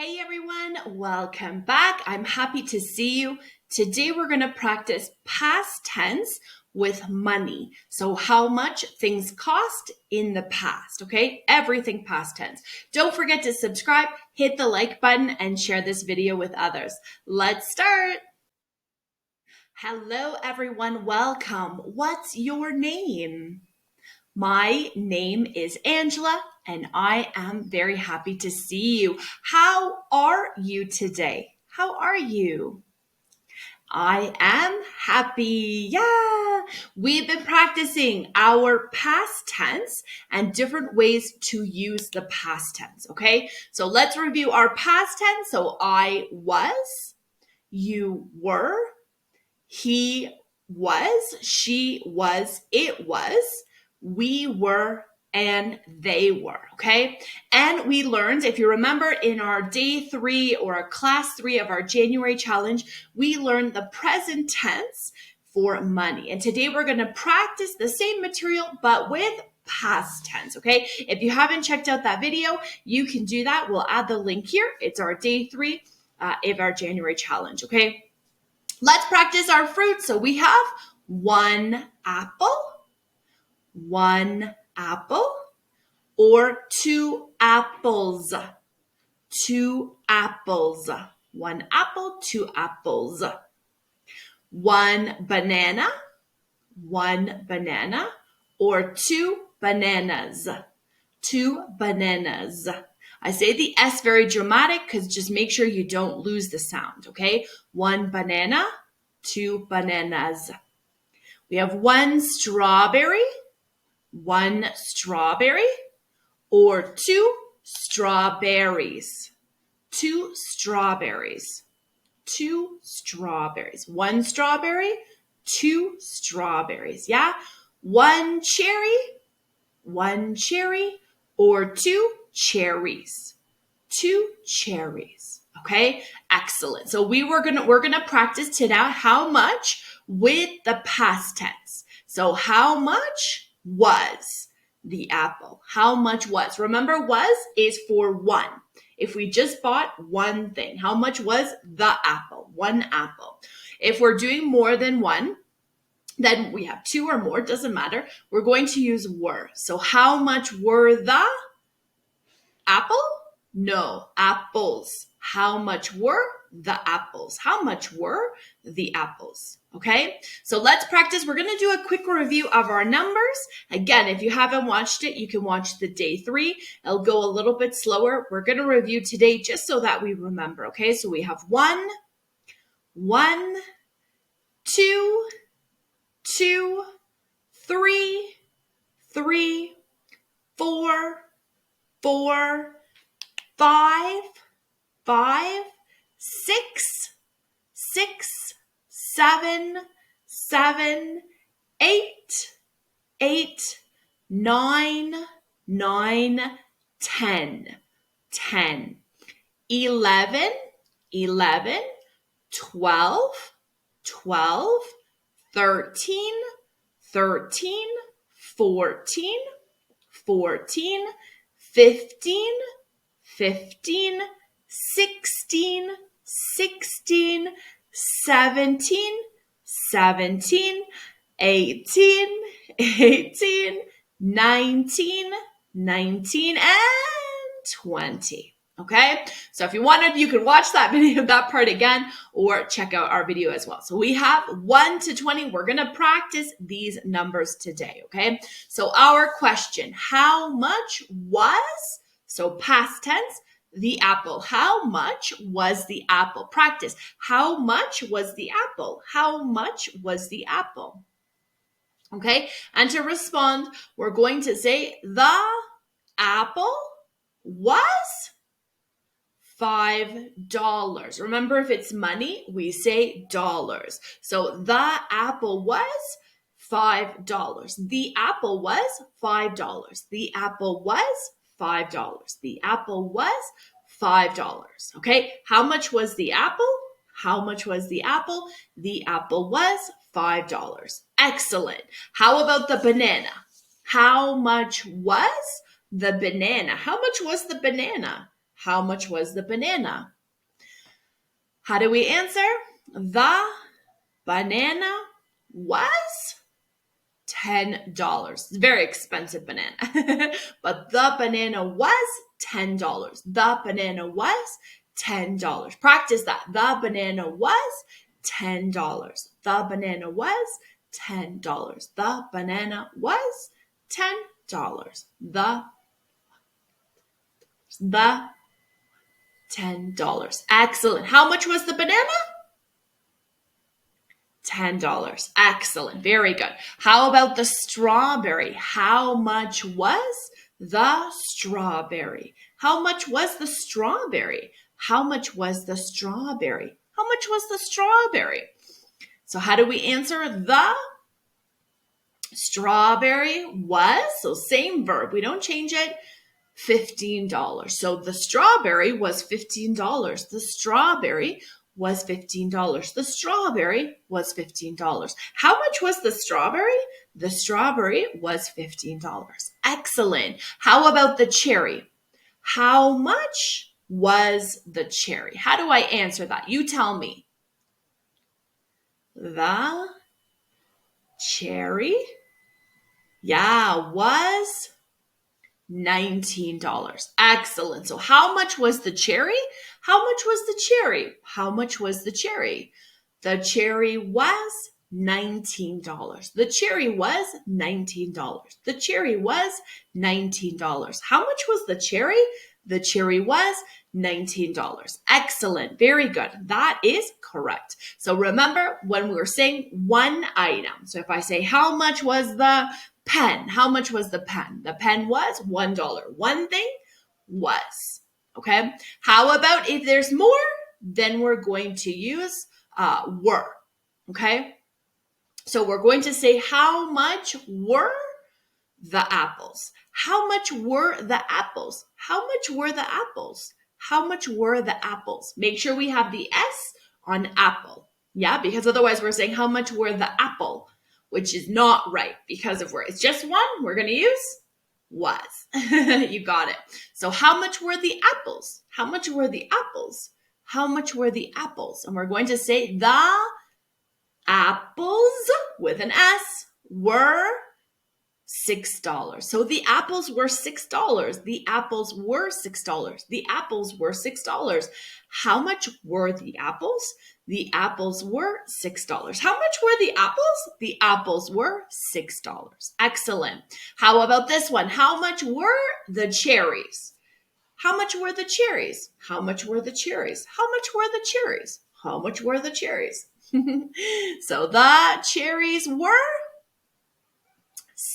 Hey everyone, welcome back. I'm happy to see you. Today we're going to practice past tense with money. So how much things cost in the past, okay? Everything past tense. Don't forget to subscribe, hit the like button, and share this video with others. Let's start. Hello everyone, welcome. What's your name? My name is Angela, and I am very happy to see you. How are you today? How are you? I am happy. Yeah. We've been practicing our past tense and different ways to use the past tense, okay? So let's review our past tense. So I was, you were, he was, she was, it was, we were, and they were, okay? And we learned, if you remember in our day 3 or class 3 of our January challenge, we learned the present tense for money. And today we're going to practice the same material, but with past tense, okay? If you haven't checked out that video, you can do that. We'll add the link here. It's our day 3 of our January challenge, okay? Let's practice our fruit. So we have one apple, or two apples, one apple, two apples, one banana, or two bananas. I say the S very dramatic because just make sure you don't lose the sound, okay? One banana, two bananas. We have one strawberry, or two strawberries. One strawberry, two strawberries, yeah? One cherry, or two cherries. Okay, excellent. So we're gonna practice today how much with the past tense. So how much was the apple? How much was? Remember, was is for one. If we just bought one thing, how much was the apple? One apple. If we're doing more than one, then we have two or more, doesn't matter. We're going to use were. So how much were the apple? No, apples. How much were the apples? How much were the apples? Okay, so let's practice. We're going to do a quick review of our numbers. Again, if you haven't watched it, you can watch the day 3. It'll go a little bit slower. We're going to review today just so that we remember. Okay, so we have 1, 2, 3, 4, 5, 6, 7, 8, 9, 10, 11, 12, 13, 14, 15, 16, 17, 18, 19, and 20. Okay, so if you wanted, you can watch that video, that part again, or check out our video as well. So we have 1 to 20. We're going to practice these numbers today. Okay, so our question, how much was, so past tense, the apple? How much was the apple? Practice. How much was the apple? How much was the apple? Okay, and to respond, we're going to say the apple was $5. Remember, if it's money, we say dollars. So the apple was $5. The apple was $5. The apple was $5. The apple was $5. Okay, how much was the apple? How much was the apple? The apple was $5. Excellent. How about the banana? How much was the banana? How much was the banana? How much was the banana? How do we answer? The banana was $10. It's a very expensive banana. But the banana was $10. The banana was $10. Practice that. The banana was $10. The banana was $10. The banana was $10. The $10. Excellent. How much was the banana? $10. Excellent. Very good. How about the strawberry? How much was the strawberry? How much was the strawberry? How much was the strawberry? How much was the strawberry? So how do we answer? The strawberry was, so same verb, we don't change it, $15. So the strawberry was $15. The strawberry was $15. The strawberry was $15. How much was the strawberry? The strawberry was $15. Excellent. How about the cherry? How much was the cherry? How do I answer that? You tell me. The cherry, was $19. Excellent. So how much was the cherry? How much was the cherry? How much was the cherry? The cherry was $19. The cherry was $19. The cherry was $19. How much was the cherry? The cherry was $19. Excellent. Very good. That is correct. So remember when we were saying one item. So if I say, how much was the pen? How much was the pen? The pen was $1. One thing was. Okay. How about if there's more? Then we're going to use were. Okay. So we're going to say, how much were the apples? How much were the apples? How much were the apples? How much were the apples? Make sure we have the S on apple. Yeah, because otherwise we're saying how much were the apple, which is not right because of where it's just one. We're going to use was. You got it. So how much were the apples? How much were the apples? How much were the apples? And we're going to say the apples with an S were $6. So the apples were $6. The apples were $6. The apples were $6. How much were the apples? The apples were $6. How much were the apples? The apples were $6. Excellent. How about this one? How much were the cherries? How much were the cherries? How much were the cherries? How much were the cherries? How much were the cherries? So the cherries were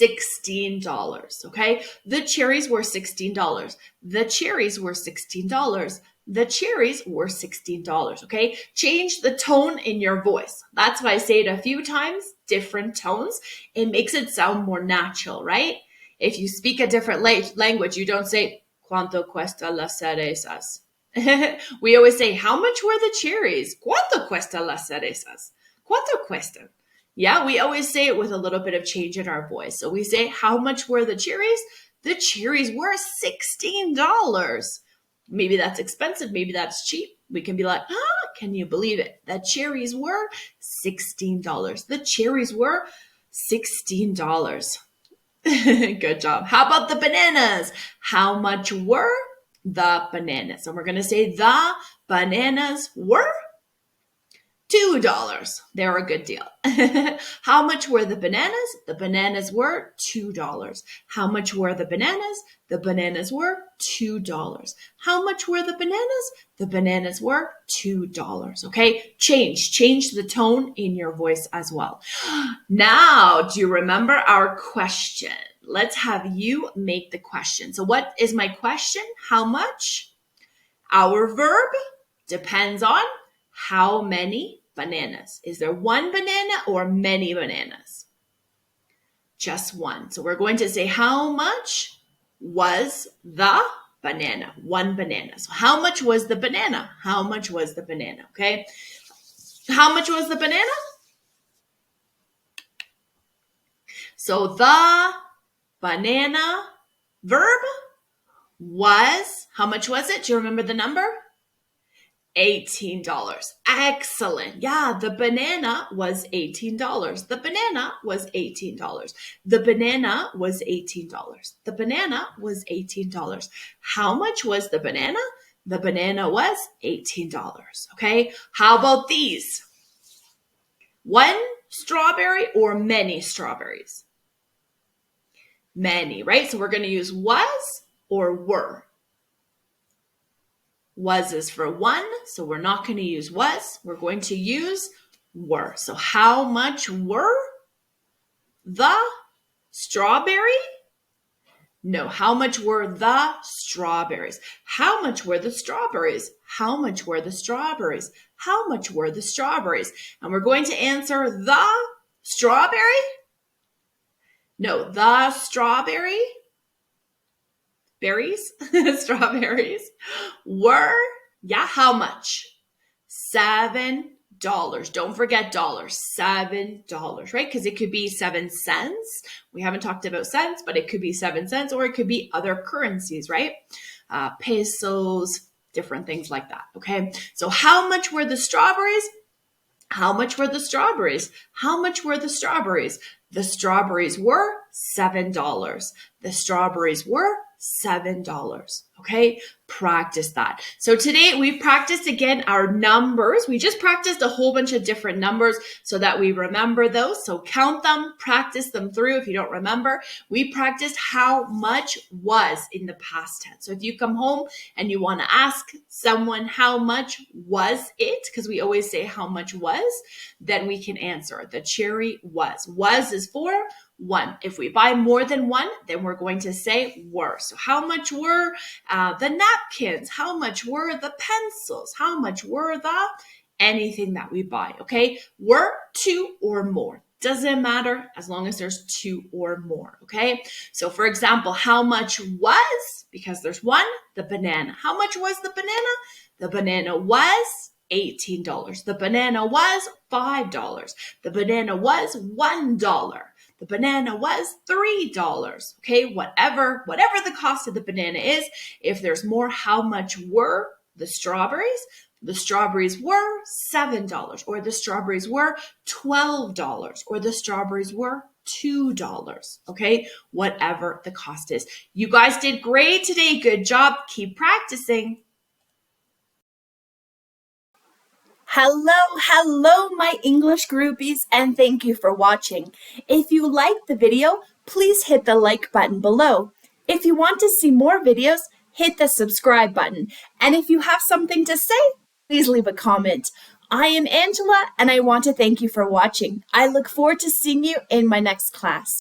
$16. Okay. The cherries were $16. The cherries were $16. The cherries were $16. Okay. Change the tone in your voice. That's why I say it a few times, different tones. It makes it sound more natural, right? If you speak a different language, you don't say, ¿Cuánto cuesta las cerezas? We always say, how much were the cherries? ¿Cuánto cuesta las cerezas? ¿Cuánto cuestan? Yeah, we always say it with a little bit of change in our voice. So we say, how much were the cherries? The cherries were $16. Maybe that's expensive. Maybe that's cheap. We can be like, can you believe it? The cherries were $16. The cherries were $16. Good job. How about the bananas? How much were the bananas? And we're going to say the bananas were $2. They're a good deal. How much were the bananas? The bananas were $2. How much were the bananas? The bananas were $2. How much were the bananas? The bananas were $2. Okay, change the tone in your voice as well. Now, do you remember our question? Let's have you make the question. So what is my question? How much? Our verb depends on how many bananas. Is there one banana or many bananas? Just one. So we're going to say, how much was the banana? One banana. So how much was the banana? How much was the banana? Okay. How much was the banana? So the banana verb was, how much was it? Do you remember the number? $18. Excellent. Yeah, the banana was $18. The banana was $18. The banana was $18. The banana was $18. How much was the banana? The banana was $18. Okay. How about these? One strawberry or many strawberries? Many, right? So we're going to use was or were. Was is for one, so we're not going to use was. We're going to use were. So how much were the strawberry? No, how much were the strawberries? How much were the strawberries? How much were the strawberries? How much were the strawberries? And we're going to answer the strawberry? No, the strawberry. Berries, strawberries were, yeah, how much? $7. Don't forget dollars, $7, right? Because it could be 7 cents. We haven't talked about cents, but it could be 7 cents, or it could be other currencies, right? Pesos, different things like that, okay? So how much were the strawberries? How much were the strawberries? How much were the strawberries? The strawberries were $7. The strawberries were $7. Okay, practice that. So today we practiced again our numbers. We just practiced a whole bunch of different numbers so that we remember those. So count them, practice them through if you don't remember. We practiced how much was in the past tense. So if you come home and you want to ask someone how much was it, because we always say how much was, then we can answer. The cherry was. Was is for one. If we buy more than one, then we're going to say were. So how much were the napkins? How much were the pencils? How much were the anything that we buy? Okay, were two or more. Doesn't matter as long as there's two or more. Okay, so for example, how much was, because there's one, the banana. How much was the banana? The banana was $18. The banana was $5. The banana was $1. The banana was $3. Okay, whatever the cost of the banana is, if there's more, how much were the strawberries? The strawberries were $7, or the strawberries were $12, or the strawberries were $2. Okay, whatever the cost is. You guys did great today. Good job. Keep practicing. Hello, my English groupies, and thank you for watching. If you liked the video, please hit the like button below. If you want to see more videos, hit the subscribe button. And if you have something to say, please leave a comment. I am Angela, and I want to thank you for watching. I look forward to seeing you in my next class.